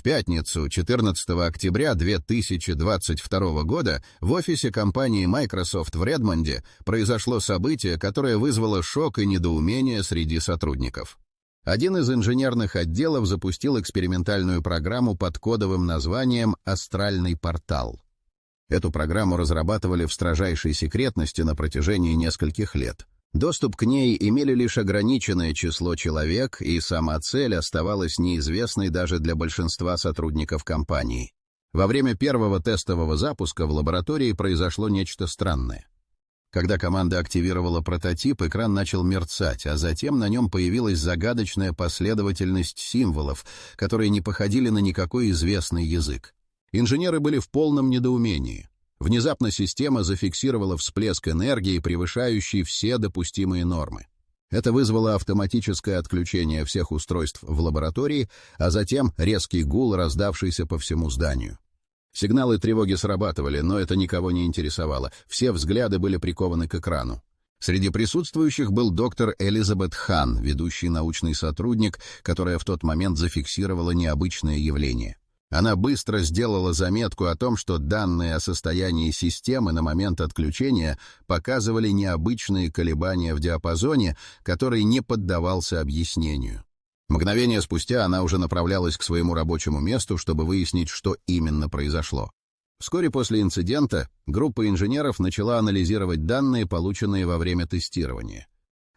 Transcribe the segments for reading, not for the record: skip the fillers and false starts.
пятницу, 14 октября 2022 года, в офисе компании Microsoft в Редмонде произошло событие, которое вызвало шок и недоумение среди сотрудников. Один из инженерных отделов запустил экспериментальную программу под кодовым названием «Астральный портал». Эту программу разрабатывали в строжайшей секретности на протяжении нескольких лет. Доступ к ней имели лишь ограниченное число человек, и сама цель оставалась неизвестной даже для большинства сотрудников компании. Во время первого тестового запуска в лаборатории произошло нечто странное. Когда команда активировала прототип, экран начал мерцать, а затем на нем появилась загадочная последовательность символов, которые не походили на никакой известный язык. Инженеры были в полном недоумении. Внезапно система зафиксировала всплеск энергии, превышающий все допустимые нормы. Это вызвало автоматическое отключение всех устройств в лаборатории, а затем резкий гул, раздавшийся по всему зданию. Сигналы тревоги срабатывали, но это никого не интересовало. Все взгляды были прикованы к экрану. Среди присутствующих был доктор Элизабет Хан, ведущий научный сотрудник, которая в тот момент зафиксировала необычное явление. Она быстро сделала заметку о том, что данные о состоянии системы на момент отключения показывали необычные колебания в диапазоне, который не поддавался объяснению. Мгновение спустя она уже направлялась к своему рабочему месту, чтобы выяснить, что именно произошло. Вскоре после инцидента группа инженеров начала анализировать данные, полученные во время тестирования.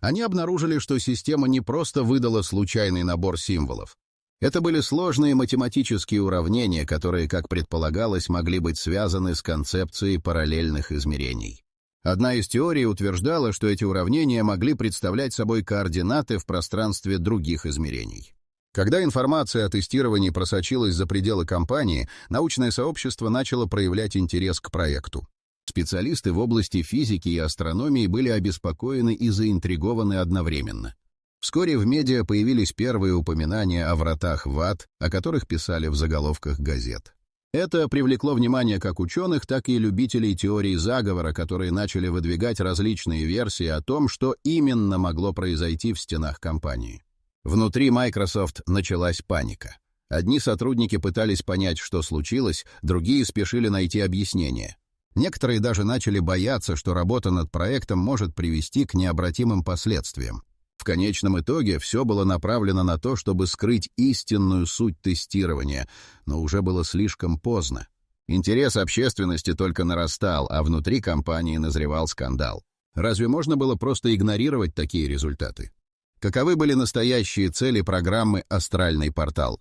Они обнаружили, что система не просто выдала случайный набор символов. Это были сложные математические уравнения, которые, как предполагалось, могли быть связаны с концепцией параллельных измерений. Одна из теорий утверждала, что эти уравнения могли представлять собой координаты в пространстве других измерений. Когда информация о тестировании просочилась за пределы компании, научное сообщество начало проявлять интерес к проекту. Специалисты в области физики и астрономии были обеспокоены и заинтригованы одновременно. Вскоре в медиа появились первые упоминания о вратах в ад, о которых писали в заголовках газет. Это привлекло внимание как ученых, так и любителей теории заговора, которые начали выдвигать различные версии о том, что именно могло произойти в стенах компании. Внутри Microsoft началась паника. Одни сотрудники пытались понять, что случилось, другие спешили найти объяснение. Некоторые даже начали бояться, что работа над проектом может привести к необратимым последствиям. В конечном итоге все было направлено на то, чтобы скрыть истинную суть тестирования, но уже было слишком поздно. Интерес общественности только нарастал, а внутри компании назревал скандал. Разве можно было просто игнорировать такие результаты? Каковы были настоящие цели программы «Астральный портал»?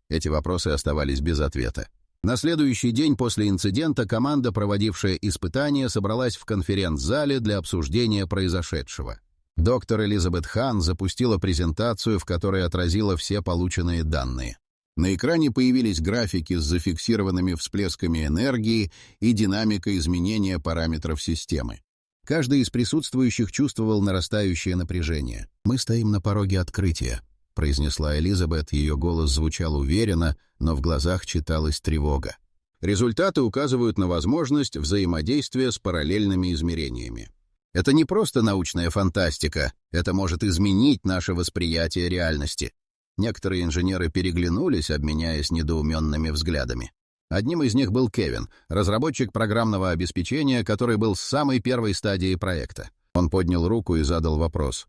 Эти вопросы оставались без ответа. На следующий день после инцидента команда, проводившая испытания, собралась в конференц-зале для обсуждения произошедшего. Доктор Элизабет Хан запустила презентацию, в которой отразила все полученные данные. На экране появились графики с зафиксированными всплесками энергии и динамикой изменения параметров системы. Каждый из присутствующих чувствовал нарастающее напряжение. «Мы стоим на пороге открытия», — произнесла Элизабет, ее голос звучал уверенно, но в глазах читалась тревога. Результаты указывают на возможность взаимодействия с параллельными измерениями. Это не просто научная фантастика, это может изменить наше восприятие реальности. Некоторые инженеры переглянулись, обменяясь недоуменными взглядами. Одним из них был Кевин, разработчик программного обеспечения, который был с самой первой стадии проекта. Он поднял руку и задал вопрос.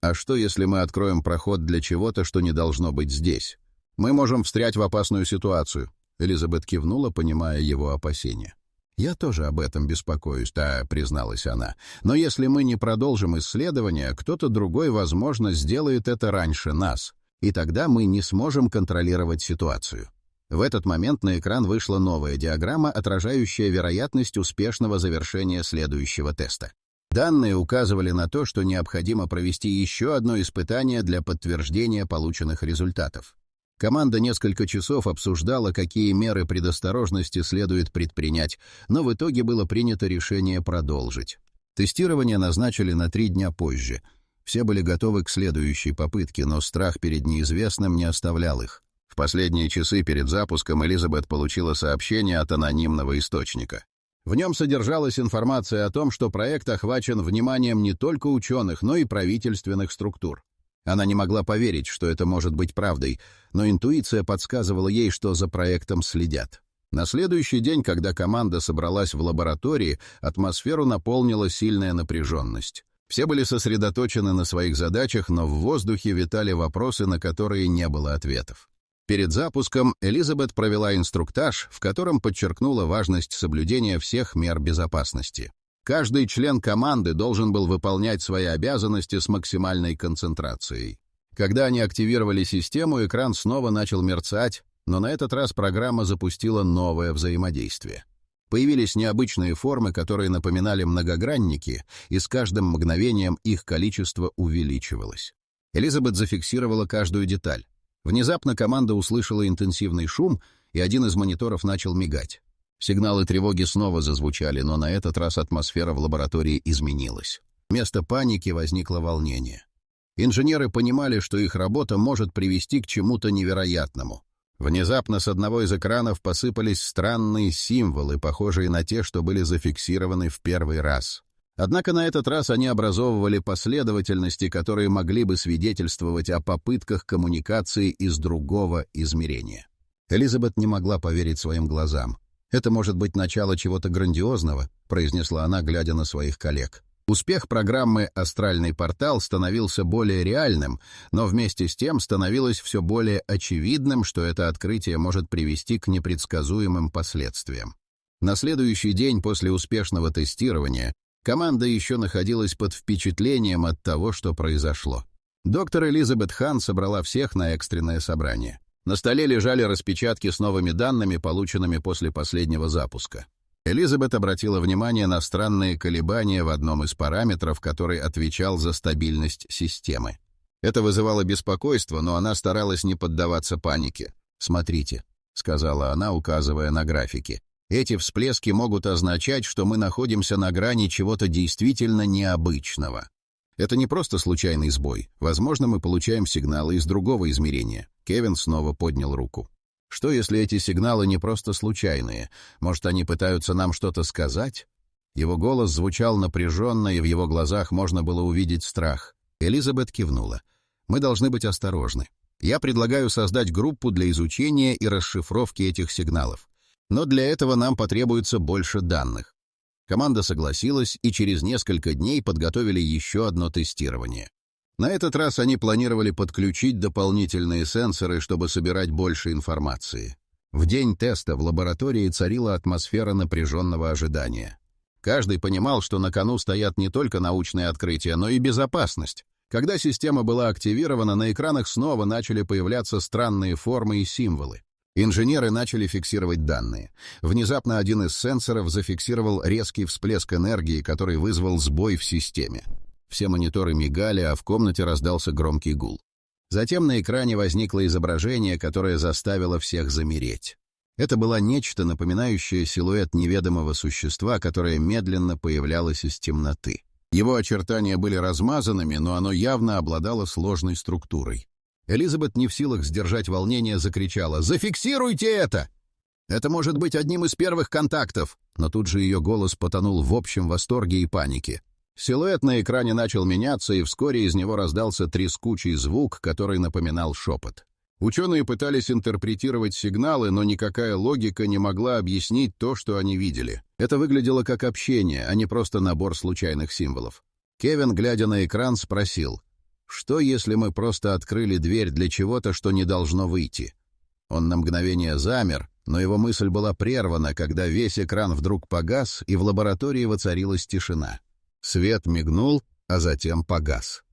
«А что, если мы откроем проход для чего-то, что не должно быть здесь? Мы можем встрять в опасную ситуацию». Элизабет кивнула, понимая его опасения. «Я тоже об этом беспокоюсь», — призналась она. «Но если мы не продолжим исследования, кто-то другой, возможно, сделает это раньше нас, и тогда мы не сможем контролировать ситуацию». В этот момент на экран вышла новая диаграмма, отражающая вероятность успешного завершения следующего теста. Данные указывали на то, что необходимо провести еще одно испытание для подтверждения полученных результатов. Команда несколько часов обсуждала, какие меры предосторожности следует предпринять, но в итоге было принято решение продолжить. Тестирование назначили на 3 дня позже. Все были готовы к следующей попытке, но страх перед неизвестным не оставлял их. В последние часы перед запуском Элизабет получила сообщение от анонимного источника. В нем содержалась информация о том, что проект охвачен вниманием не только ученых, но и правительственных структур. Она не могла поверить, что это может быть правдой, но интуиция подсказывала ей, что за проектом следят. На следующий день, когда команда собралась в лаборатории, атмосферу наполнила сильная напряженность. Все были сосредоточены на своих задачах, но в воздухе витали вопросы, на которые не было ответов. Перед запуском Элизабет провела инструктаж, в котором подчеркнула важность соблюдения всех мер безопасности. Каждый член команды должен был выполнять свои обязанности с максимальной концентрацией. Когда они активировали систему, экран снова начал мерцать, но на этот раз программа запустила новое взаимодействие. Появились необычные формы, которые напоминали многогранники, и с каждым мгновением их количество увеличивалось. Элизабет зафиксировала каждую деталь. Внезапно команда услышала интенсивный шум, и один из мониторов начал мигать. Сигналы тревоги снова зазвучали, но на этот раз атмосфера в лаборатории изменилась. Вместо паники возникло волнение. Инженеры понимали, что их работа может привести к чему-то невероятному. Внезапно с одного из экранов посыпались странные символы, похожие на те, что были зафиксированы в первый раз. Однако на этот раз они образовывали последовательности, которые могли бы свидетельствовать о попытках коммуникации из другого измерения. Элизабет не могла поверить своим глазам. «Это может быть начало чего-то грандиозного», — произнесла она, глядя на своих коллег. Успех программы «Астральный портал» становился более реальным, но вместе с тем становилось все более очевидным, что это открытие может привести к непредсказуемым последствиям. На следующий день после успешного тестирования команда еще находилась под впечатлением от того, что произошло. Доктор Элизабет Хан собрала всех на экстренное собрание. На столе лежали распечатки с новыми данными, полученными после последнего запуска. Элизабет обратила внимание на странные колебания в одном из параметров, который отвечал за стабильность системы. Это вызывало беспокойство, но она старалась не поддаваться панике. «Смотрите», — сказала она, указывая на графики. «Эти всплески могут означать, что мы находимся на грани чего-то действительно необычного. Это не просто случайный сбой. Возможно, мы получаем сигналы из другого измерения». Кевин снова поднял руку. «Что, если эти сигналы не просто случайные? Может, они пытаются нам что-то сказать?» Его голос звучал напряженно, и в его глазах можно было увидеть страх. Элизабет кивнула. «Мы должны быть осторожны. Я предлагаю создать группу для изучения и расшифровки этих сигналов. Но для этого нам потребуется больше данных». Команда согласилась, и через несколько дней подготовили еще одно тестирование. На этот раз они планировали подключить дополнительные сенсоры, чтобы собирать больше информации. В день теста в лаборатории царила атмосфера напряженного ожидания. Каждый понимал, что на кону стоят не только научные открытия, но и безопасность. Когда система была активирована, на экранах снова начали появляться странные формы и символы. Инженеры начали фиксировать данные. Внезапно один из сенсоров зафиксировал резкий всплеск энергии, который вызвал сбой в системе. Все мониторы мигали, а в комнате раздался громкий гул. Затем на экране возникло изображение, которое заставило всех замереть. Это было нечто, напоминающее силуэт неведомого существа, которое медленно появлялось из темноты. Его очертания были размазанными, но оно явно обладало сложной структурой. Элизабет, не в силах сдержать волнение, закричала: «Зафиксируйте это! Это может быть одним из первых контактов!» Но тут же ее голос потонул в общем восторге и панике. Силуэт на экране начал меняться, и вскоре из него раздался трескучий звук, который напоминал шепот. Ученые пытались интерпретировать сигналы, но никакая логика не могла объяснить то, что они видели. Это выглядело как общение, а не просто набор случайных символов. Кевин, глядя на экран, спросил: «Что, если мы просто открыли дверь для чего-то, что не должно выйти?» Он на мгновение замер, но его мысль была прервана, когда весь экран вдруг погас, и в лаборатории воцарилась тишина. Свет мигнул, а затем погас.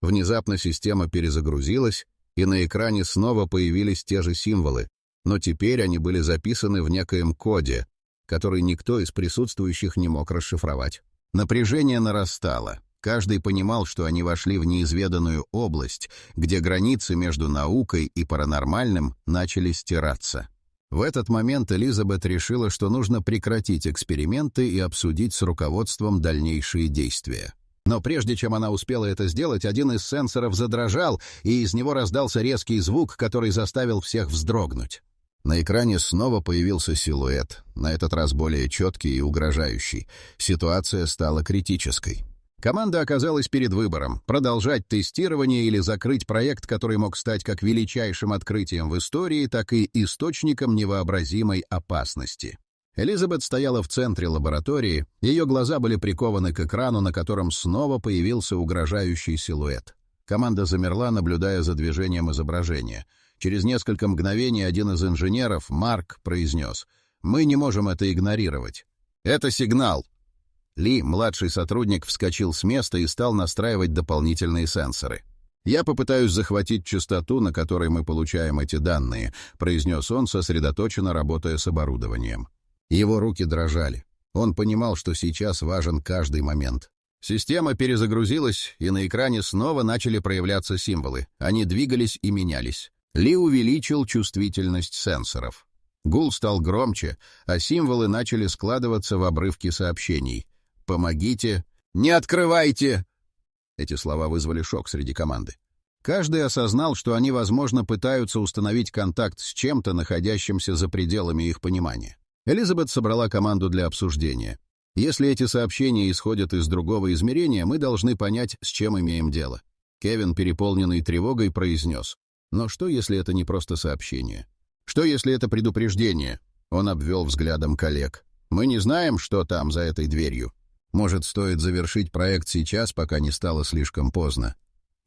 Внезапно система перезагрузилась, и на экране снова появились те же символы, но теперь они были записаны в некоем коде, который никто из присутствующих не мог расшифровать. Напряжение нарастало. Каждый понимал, что они вошли в неизведанную область, где границы между наукой и паранормальным начали стираться. В этот момент Элизабет решила, что нужно прекратить эксперименты и обсудить с руководством дальнейшие действия. Но прежде чем она успела это сделать, один из сенсоров задрожал, и из него раздался резкий звук, который заставил всех вздрогнуть. На экране снова появился силуэт, на этот раз более четкий и угрожающий. Ситуация стала критической. Команда оказалась перед выбором — продолжать тестирование или закрыть проект, который мог стать как величайшим открытием в истории, так и источником невообразимой опасности. Элизабет стояла в центре лаборатории, ее глаза были прикованы к экрану, на котором снова появился угрожающий силуэт. Команда замерла, наблюдая за движением изображения. Через несколько мгновений один из инженеров, Марк, произнес: «Мы не можем это игнорировать. Это сигнал». Ли, младший сотрудник, вскочил с места и стал настраивать дополнительные сенсоры. «Я попытаюсь захватить частоту, на которой мы получаем эти данные», — произнес он, сосредоточенно работая с оборудованием. Его руки дрожали. Он понимал, что сейчас важен каждый момент. Система перезагрузилась, и на экране снова начали проявляться символы. Они двигались и менялись. Ли увеличил чувствительность сенсоров. Гул стал громче, а символы начали складываться в обрывки сообщений. «Помогите!» «Не открывайте!» Эти слова вызвали шок среди команды. Каждый осознал, что они, возможно, пытаются установить контакт с чем-то, находящимся за пределами их понимания. Элизабет собрала команду для обсуждения. Если эти сообщения исходят из другого измерения, мы должны понять, с чем имеем дело. Кевин, переполненный тревогой, произнес: «Но что, если это не просто сообщение? Что, если это предупреждение?» Он обвел взглядом коллег. «Мы не знаем, что там за этой дверью. Может, стоит завершить проект сейчас, пока не стало слишком поздно?»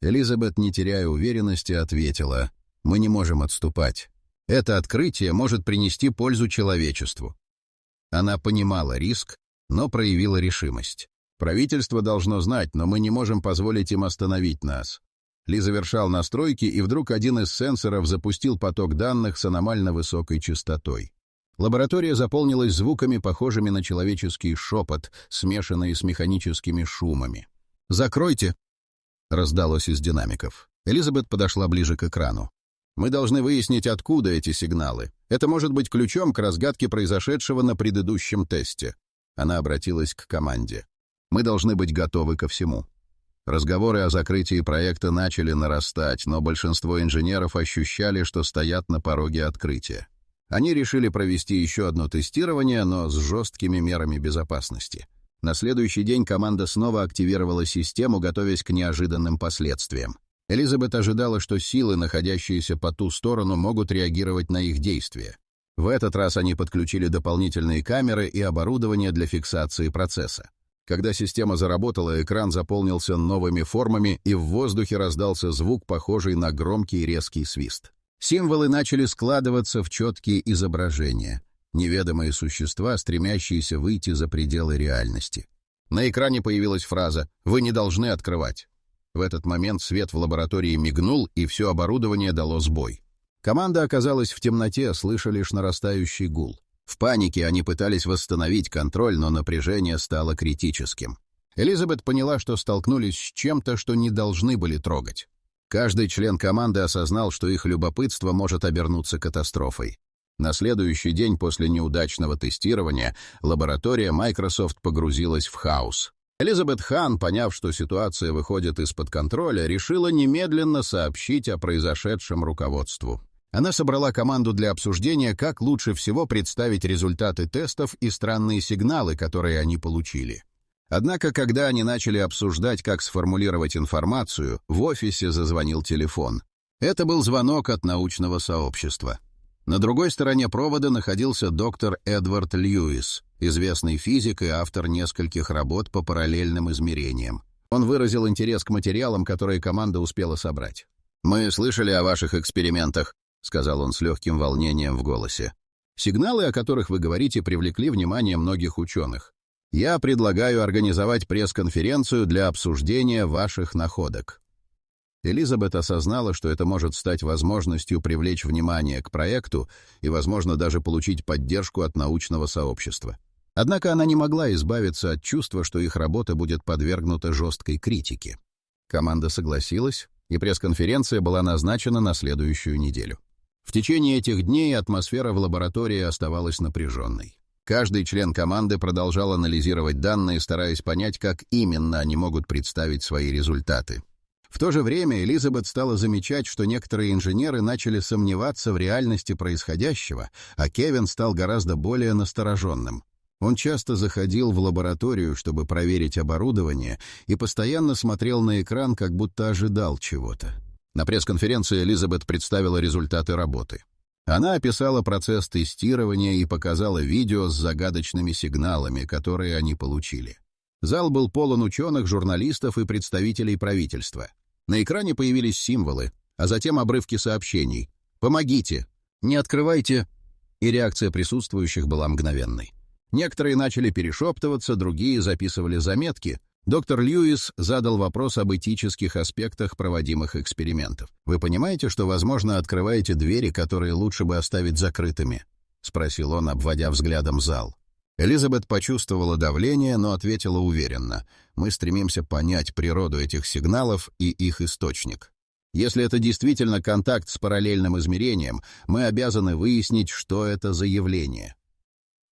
Элизабет, не теряя уверенности, ответила: «Мы не можем отступать. Это открытие может принести пользу человечеству». Она понимала риск, но проявила решимость. «Правительство должно знать, но мы не можем позволить им остановить нас». Ли завершал настройки, и вдруг один из сенсоров запустил поток данных с аномально высокой частотой. Лаборатория заполнилась звуками, похожими на человеческий шепот, смешанные с механическими шумами. «Закройте!» — раздалось из динамиков. Элизабет подошла ближе к экрану. «Мы должны выяснить, откуда эти сигналы. Это может быть ключом к разгадке произошедшего на предыдущем тесте». Она обратилась к команде. «Мы должны быть готовы ко всему». Разговоры о закрытии проекта начали нарастать, но большинство инженеров ощущали, что стоят на пороге открытия. Они решили провести еще одно тестирование, но с жесткими мерами безопасности. На следующий день команда снова активировала систему, готовясь к неожиданным последствиям. Элизабет ожидала, что силы, находящиеся по ту сторону, могут реагировать на их действия. В этот раз они подключили дополнительные камеры и оборудование для фиксации процесса. Когда система заработала, экран заполнился новыми формами, и в воздухе раздался звук, похожий на громкий резкий свист. Символы начали складываться в четкие изображения. Неведомые существа, стремящиеся выйти за пределы реальности. На экране появилась фраза «Вы не должны открывать». В этот момент свет в лаборатории мигнул, и все оборудование дало сбой. Команда оказалась в темноте, слыша лишь нарастающий гул. В панике они пытались восстановить контроль, но напряжение стало критическим. Элизабет поняла, что столкнулись с чем-то, что не должны были трогать. Каждый член команды осознал, что их любопытство может обернуться катастрофой. На следующий день после неудачного тестирования лаборатория Microsoft погрузилась в хаос. Элизабет Хан, поняв, что ситуация выходит из-под контроля, решила немедленно сообщить о произошедшем руководству. Она собрала команду для обсуждения, как лучше всего представить результаты тестов и странные сигналы, которые они получили. Однако, когда они начали обсуждать, как сформулировать информацию, в офисе зазвонил телефон. Это был звонок от научного сообщества. На другой стороне провода находился доктор Эдвард Льюис, известный физик и автор нескольких работ по параллельным измерениям. Он выразил интерес к материалам, которые команда успела собрать. «Мы слышали о ваших экспериментах», — сказал он с легким волнением в голосе. «Сигналы, о которых вы говорите, привлекли внимание многих ученых. Я предлагаю организовать пресс-конференцию для обсуждения ваших находок». Элизабет осознала, что это может стать возможностью привлечь внимание к проекту и, возможно, даже получить поддержку от научного сообщества. Однако она не могла избавиться от чувства, что их работа будет подвергнута жесткой критике. Команда согласилась, и пресс-конференция была назначена на следующую неделю. В течение этих дней атмосфера в лаборатории оставалась напряженной. Каждый член команды продолжал анализировать данные, стараясь понять, как именно они могут представить свои результаты. В то же время Элизабет стала замечать, что некоторые инженеры начали сомневаться в реальности происходящего, а Кевин стал гораздо более настороженным. Он часто заходил в лабораторию, чтобы проверить оборудование, и постоянно смотрел на экран, как будто ожидал чего-то. На пресс-конференции Элизабет представила результаты работы. Она описала процесс тестирования и показала видео с загадочными сигналами, которые они получили. Зал был полон ученых, журналистов и представителей правительства. На экране появились символы, а затем обрывки сообщений. «Помогите! Не открывайте!» И реакция присутствующих была мгновенной. Некоторые начали перешептываться, другие записывали заметки. Доктор Льюис задал вопрос об этических аспектах проводимых экспериментов. «Вы понимаете, что, возможно, открываете двери, которые лучше бы оставить закрытыми?» — спросил он, обводя взглядом зал. Элизабет почувствовала давление, но ответила уверенно. «Мы стремимся понять природу этих сигналов и их источник. Если это действительно контакт с параллельным измерением, мы обязаны выяснить, что это за явление».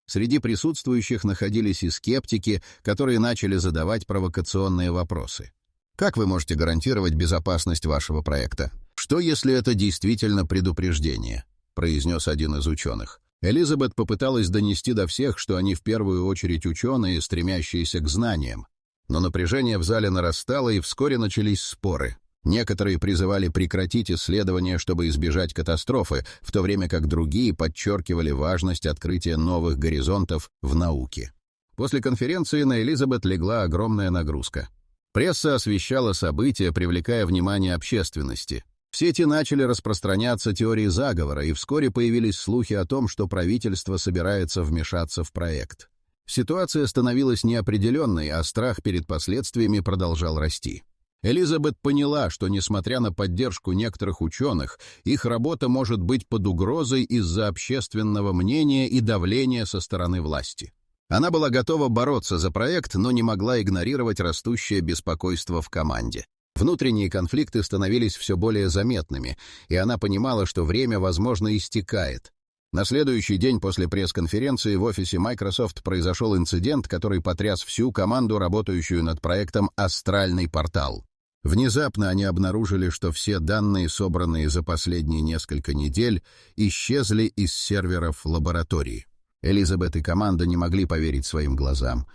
Среди присутствующих находились и скептики, которые начали задавать провокационные вопросы. Как вы можете гарантировать безопасность вашего проекта? Что, если это действительно предупреждение? Произнес один из ученых. Элизабет попыталась донести до всех, что они в первую очередь ученые, стремящиеся к знаниям. Но напряжение в зале нарастало, и вскоре начались споры. Некоторые призывали прекратить исследования, чтобы избежать катастрофы, в то время как другие подчеркивали важность открытия новых горизонтов в науке. После конференции на Элизабет легла огромная нагрузка. Пресса освещала события, привлекая внимание общественности. В сети начали распространяться теории заговора, и вскоре появились слухи о том, что правительство собирается вмешаться в проект. Ситуация становилась неопределенной, а страх перед последствиями продолжал расти. Элизабет поняла, что, несмотря на поддержку некоторых ученых, их работа может быть под угрозой из-за общественного мнения и давления со стороны власти. Она была готова бороться за проект, но не могла игнорировать растущее беспокойство в команде. Внутренние конфликты становились все более заметными, и она понимала, что время, возможно, истекает. На следующий день после пресс-конференции в офисе Microsoft произошел инцидент, который потряс всю команду, работающую над проектом «Астральный портал». Внезапно они обнаружили, что все данные, собранные за последние несколько недель, исчезли из серверов лаборатории. Элизабет и команда не могли поверить своим глазам.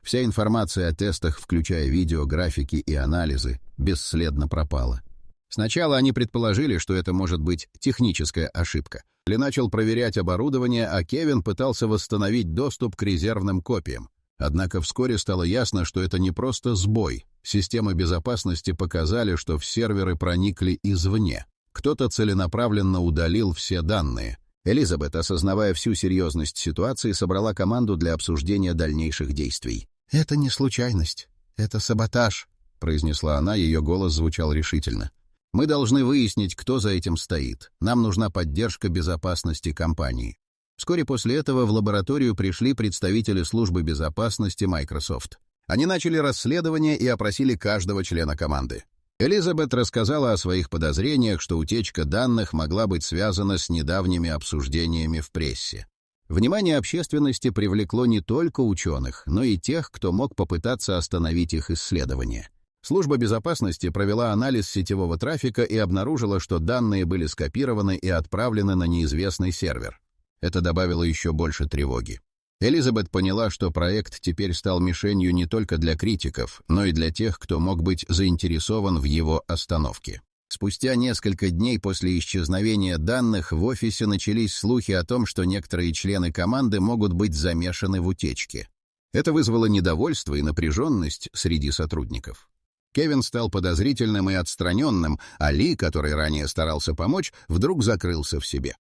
Вся информация о тестах, включая видео, графики и анализы, бесследно пропала. Сначала они предположили, что это может быть техническая ошибка. Ли начал проверять оборудование, а Кевин пытался восстановить доступ к резервным копиям. Однако вскоре стало ясно, что это не просто сбой. Системы безопасности показали, что в серверы проникли извне. Кто-то целенаправленно удалил все данные. Элизабет, осознавая всю серьезность ситуации, собрала команду для обсуждения дальнейших действий. «Это не случайность, это саботаж», — произнесла она, ее голос звучал решительно. «Мы должны выяснить, кто за этим стоит. Нам нужна поддержка безопасности компании». Вскоре после этого в лабораторию пришли представители службы безопасности Microsoft. Они начали расследование и опросили каждого члена команды. Элизабет рассказала о своих подозрениях, что утечка данных могла быть связана с недавними обсуждениями в прессе. Внимание общественности привлекло не только ученых, но и тех, кто мог попытаться остановить их исследования. Служба безопасности провела анализ сетевого трафика и обнаружила, что данные были скопированы и отправлены на неизвестный сервер. Это добавило еще больше тревоги. Элизабет поняла, что проект теперь стал мишенью не только для критиков, но и для тех, кто мог быть заинтересован в его остановке. Спустя несколько дней после исчезновения данных в офисе начались слухи о том, что некоторые члены команды могут быть замешаны в утечке. Это вызвало недовольство и напряженность среди сотрудников. Кевин стал подозрительным и отстраненным, а Ли, который ранее старался помочь, вдруг закрылся в себе.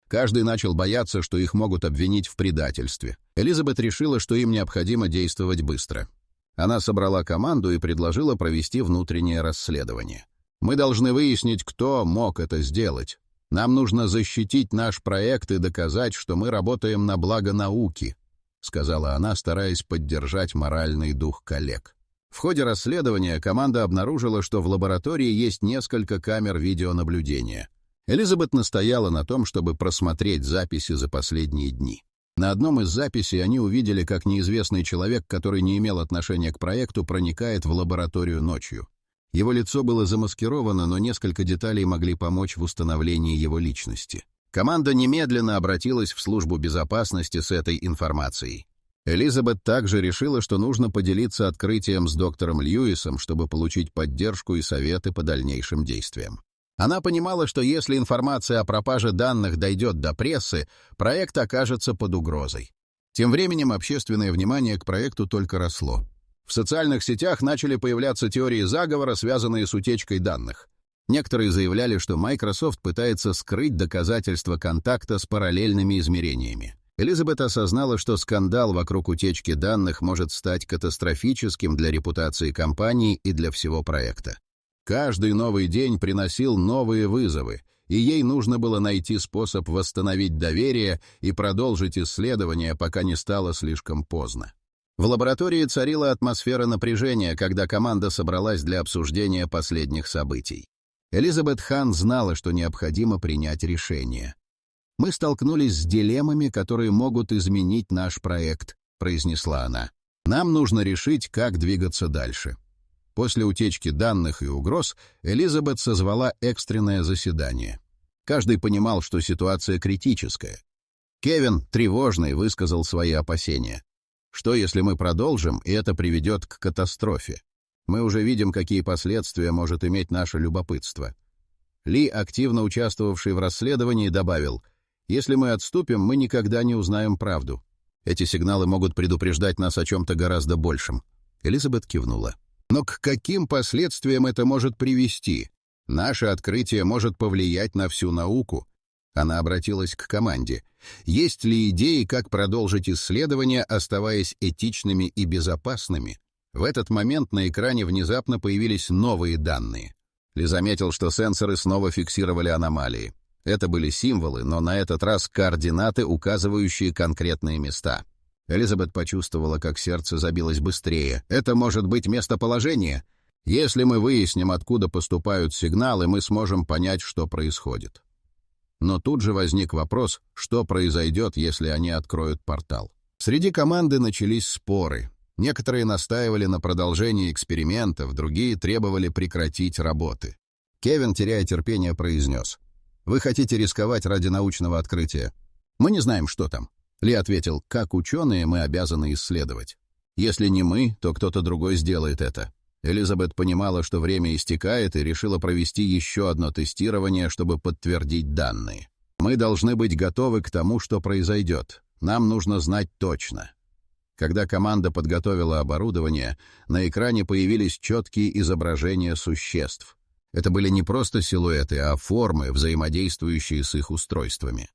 Каждый начал бояться, что их могут обвинить в предательстве. Элизабет решила, что им необходимо действовать быстро. Она собрала команду и предложила провести внутреннее расследование. «Мы должны выяснить, кто мог это сделать. Нам нужно защитить наш проект и доказать, что мы работаем на благо науки», — сказала она, стараясь поддержать моральный дух коллег. В ходе расследования команда обнаружила, что в лаборатории есть несколько камер видеонаблюдения. Элизабет настояла на том, чтобы просмотреть записи за последние дни. На одном из записей они увидели, как неизвестный человек, который не имел отношения к проекту, проникает в лабораторию ночью. Его лицо было замаскировано, но несколько деталей могли помочь в установлении его личности. Команда немедленно обратилась в службу безопасности с этой информацией. Элизабет также решила, что нужно поделиться открытием с доктором Льюисом, чтобы получить поддержку и советы по дальнейшим действиям. Она понимала, что если информация о пропаже данных дойдет до прессы, проект окажется под угрозой. Тем временем общественное внимание к проекту только росло. В социальных сетях начали появляться теории заговора, связанные с утечкой данных. Некоторые заявляли, что Microsoft пытается скрыть доказательства контакта с параллельными измерениями. Элизабет осознала, что скандал вокруг утечки данных может стать катастрофическим для репутации компании и для всего проекта. Каждый новый день приносил новые вызовы, и ей нужно было найти способ восстановить доверие и продолжить исследования, пока не стало слишком поздно. В лаборатории царила атмосфера напряжения, когда команда собралась для обсуждения последних событий. Элизабет Хан знала, что необходимо принять решение. «Мы столкнулись с дилеммами, которые могут изменить наш проект», — произнесла она. «Нам нужно решить, как двигаться дальше». После утечки данных и угроз Элизабет созвала экстренное заседание. Каждый понимал, что ситуация критическая. Кевин, тревожный, высказал свои опасения. Что, если мы продолжим, и это приведет к катастрофе? Мы уже видим, какие последствия может иметь наше любопытство. Ли, активно участвовавший в расследовании, добавил: «Если мы отступим, мы никогда не узнаем правду. Эти сигналы могут предупреждать нас о чем-то гораздо большем». Элизабет кивнула. «Но к каким последствиям это может привести? Наше открытие может повлиять на всю науку». Она обратилась к команде. «Есть ли идеи, как продолжить исследования, оставаясь этичными и безопасными?» В этот момент на экране внезапно появились новые данные. Ли заметил, что сенсоры снова фиксировали аномалии. Это были символы, но на этот раз координаты, указывающие конкретные места. Элизабет почувствовала, как сердце забилось быстрее. «Это может быть местоположение. Если мы выясним, откуда поступают сигналы, мы сможем понять, что происходит». Но тут же возник вопрос, что произойдет, если они откроют портал. Среди команды начались споры. Некоторые настаивали на продолжении экспериментов, другие требовали прекратить работы. Кевин, теряя терпение, произнес: «Вы хотите рисковать ради научного открытия? Мы не знаем, что там». Ли ответил: «Как ученые мы обязаны исследовать. Если не мы, то кто-то другой сделает это». Элизабет понимала, что время истекает, и решила провести еще одно тестирование, чтобы подтвердить данные. «Мы должны быть готовы к тому, что произойдет. Нам нужно знать точно». Когда команда подготовила оборудование, на экране появились четкие изображения существ. Это были не просто силуэты, а формы, взаимодействующие с их устройствами.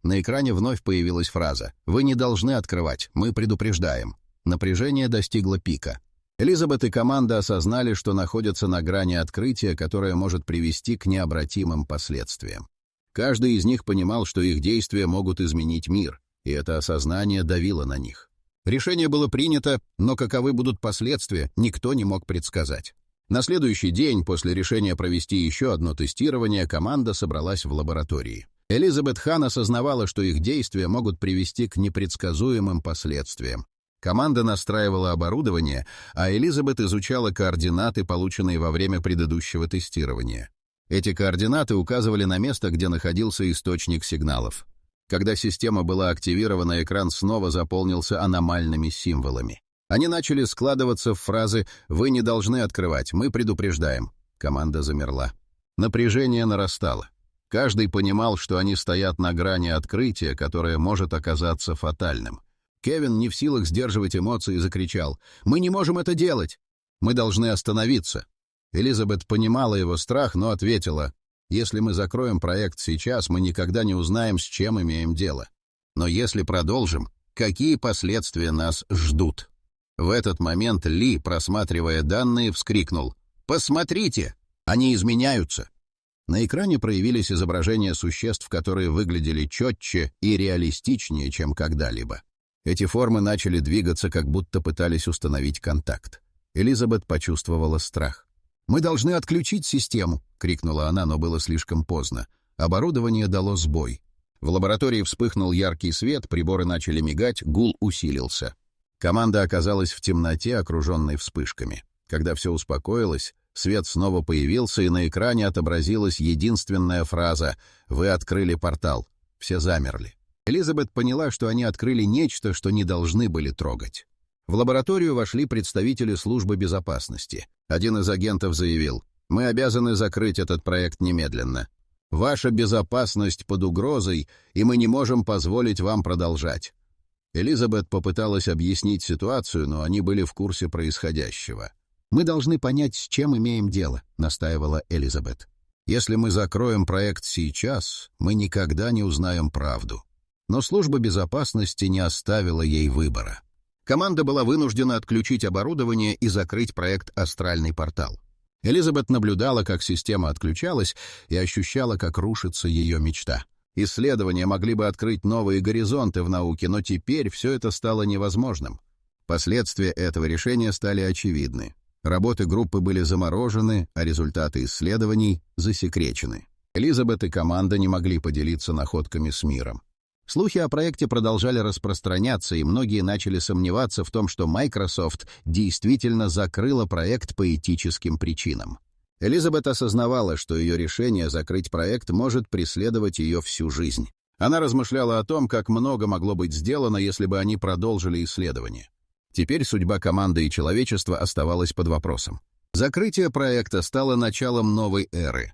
На экране вновь появилась фраза: «Вы не должны открывать, мы предупреждаем». Напряжение достигло пика. Элизабет и команда осознали, что находятся на грани открытия, которое может привести к необратимым последствиям. Каждый из них понимал, что их действия могут изменить мир, и это осознание давило на них. Решение было принято, но каковы будут последствия, никто не мог предсказать. На следующий день, после решения провести еще одно тестирование, команда собралась в лаборатории. Элизабет Хан осознавала, что их действия могут привести к непредсказуемым последствиям. Команда настраивала оборудование, а Элизабет изучала координаты, полученные во время предыдущего тестирования. Эти координаты указывали на место, где находился источник сигналов. Когда система была активирована, экран снова заполнился аномальными символами. Они начали складываться в фразы: «Вы не должны открывать, мы предупреждаем». Команда замерла. Напряжение нарастало. Каждый понимал, что они стоят на грани открытия, которое может оказаться фатальным. Кевин, не в силах сдерживать эмоции, закричал: «Мы не можем это делать! Мы должны остановиться!» Элизабет понимала его страх, но ответила: «Если мы закроем проект сейчас, мы никогда не узнаем, с чем имеем дело. Но если продолжим, какие последствия нас ждут?» В этот момент Ли, просматривая данные, вскрикнул: «Посмотрите! Они изменяются!» На экране проявились изображения существ, которые выглядели четче и реалистичнее, чем когда-либо. Эти формы начали двигаться, как будто пытались установить контакт. Элизабет почувствовала страх. «Мы должны отключить систему!» — крикнула она, но было слишком поздно. Оборудование дало сбой. В лаборатории вспыхнул яркий свет, приборы начали мигать, гул усилился. Команда оказалась в темноте, окруженной вспышками. Когда все успокоилось, свет снова появился, и на экране отобразилась единственная фраза: «Вы открыли портал». Все замерли. Элизабет поняла, что они открыли нечто, что не должны были трогать. В лабораторию вошли представители службы безопасности. Один из агентов заявил: «Мы обязаны закрыть этот проект немедленно. Ваша безопасность под угрозой, и мы не можем позволить вам продолжать». Элизабет попыталась объяснить ситуацию, но они были в курсе происходящего. «Мы должны понять, с чем имеем дело», — настаивала Элизабет. «Если мы закроем проект сейчас, мы никогда не узнаем правду». Но служба безопасности не оставила ей выбора. Команда была вынуждена отключить оборудование и закрыть проект «Астральный портал». Элизабет наблюдала, как система отключалась, и ощущала, как рушится ее мечта. Исследования могли бы открыть новые горизонты в науке, но теперь все это стало невозможным. Последствия этого решения стали очевидны. Работы группы были заморожены, а результаты исследований засекречены. Элизабет и команда не могли поделиться находками с миром. Слухи о проекте продолжали распространяться, и многие начали сомневаться в том, что Microsoft действительно закрыла проект по этическим причинам. Элизабет осознавала, что ее решение закрыть проект может преследовать ее всю жизнь. Она размышляла о том, как много могло быть сделано, если бы они продолжили исследование. Теперь судьба команды и человечества оставалась под вопросом. Закрытие проекта стало началом новой эры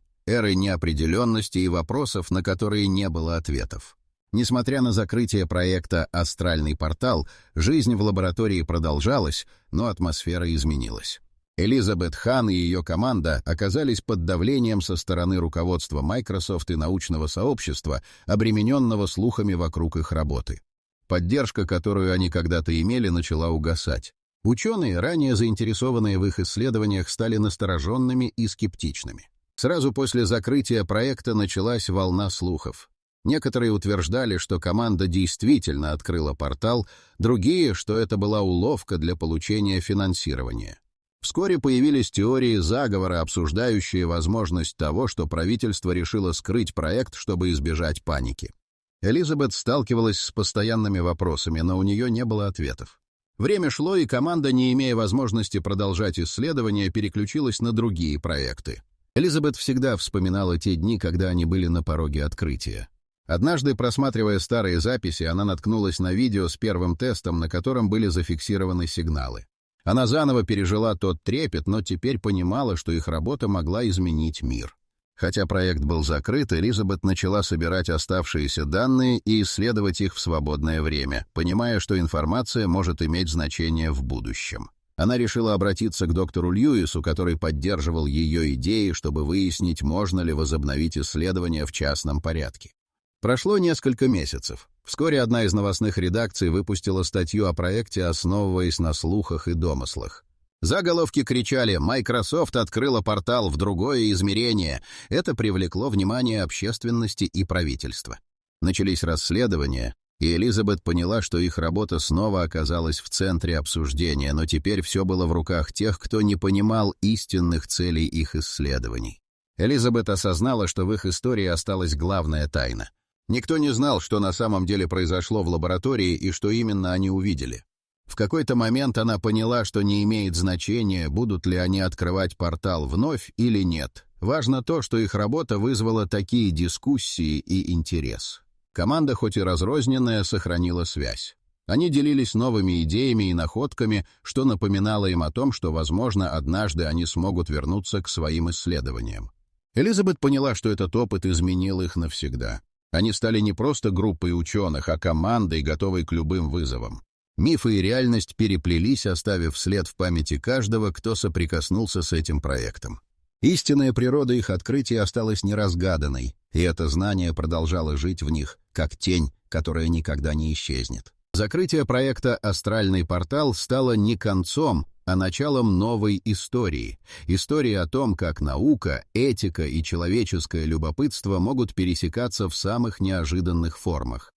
неопределенности и вопросов, на которые не было ответов. Несмотря на закрытие проекта «Астральный портал», жизнь в лаборатории продолжалась, но атмосфера изменилась. Элизабет Хан и ее команда оказались под давлением со стороны руководства Microsoft и научного сообщества, обремененного слухами вокруг их работы. Поддержка, которую они когда-то имели, начала угасать. Ученые, ранее заинтересованные в их исследованиях, стали настороженными и скептичными. Сразу после закрытия проекта началась волна слухов. Некоторые утверждали, что команда действительно открыла портал, другие, что это была уловка для получения финансирования. Вскоре появились теории заговора, обсуждающие возможность того, что правительство решило скрыть проект, чтобы избежать паники. Элизабет сталкивалась с постоянными вопросами, но у нее не было ответов. Время шло, и команда, не имея возможности продолжать исследования, переключилась на другие проекты. Элизабет всегда вспоминала те дни, когда они были на пороге открытия. Однажды, просматривая старые записи, она наткнулась на видео с первым тестом, на котором были зафиксированы сигналы. Она заново пережила тот трепет, но теперь понимала, что их работа могла изменить мир. Хотя проект был закрыт, Элизабет начала собирать оставшиеся данные и исследовать их в свободное время, понимая, что информация может иметь значение в будущем. Она решила обратиться к доктору Льюису, который поддерживал ее идеи, чтобы выяснить, можно ли возобновить исследования в частном порядке. Прошло несколько месяцев. Вскоре одна из новостных редакций выпустила статью о проекте, основываясь на слухах и домыслах. Заголовки кричали: «Microsoft открыла портал в другое измерение». Это привлекло внимание общественности и правительства. Начались расследования, и Элизабет поняла, что их работа снова оказалась в центре обсуждения, но теперь все было в руках тех, кто не понимал истинных целей их исследований. Элизабет осознала, что в их истории осталась главная тайна. Никто не знал, что на самом деле произошло в лаборатории и что именно они увидели. В какой-то момент она поняла, что не имеет значения, будут ли они открывать портал вновь или нет. Важно то, что их работа вызвала такие дискуссии и интерес. Команда, хоть и разрозненная, сохранила связь. Они делились новыми идеями и находками, что напоминало им о том, что, возможно, однажды они смогут вернуться к своим исследованиям. Элизабет поняла, что этот опыт изменил их навсегда. Они стали не просто группой ученых, а командой, готовой к любым вызовам. Мифы и реальность переплелись, оставив след в памяти каждого, кто соприкоснулся с этим проектом. Истинная природа их открытия осталась неразгаданной, и это знание продолжало жить в них, как тень, которая никогда не исчезнет. Закрытие проекта «Астральный портал» стало не концом, а началом новой истории. Истории о том, как наука, этика и человеческое любопытство могут пересекаться в самых неожиданных формах.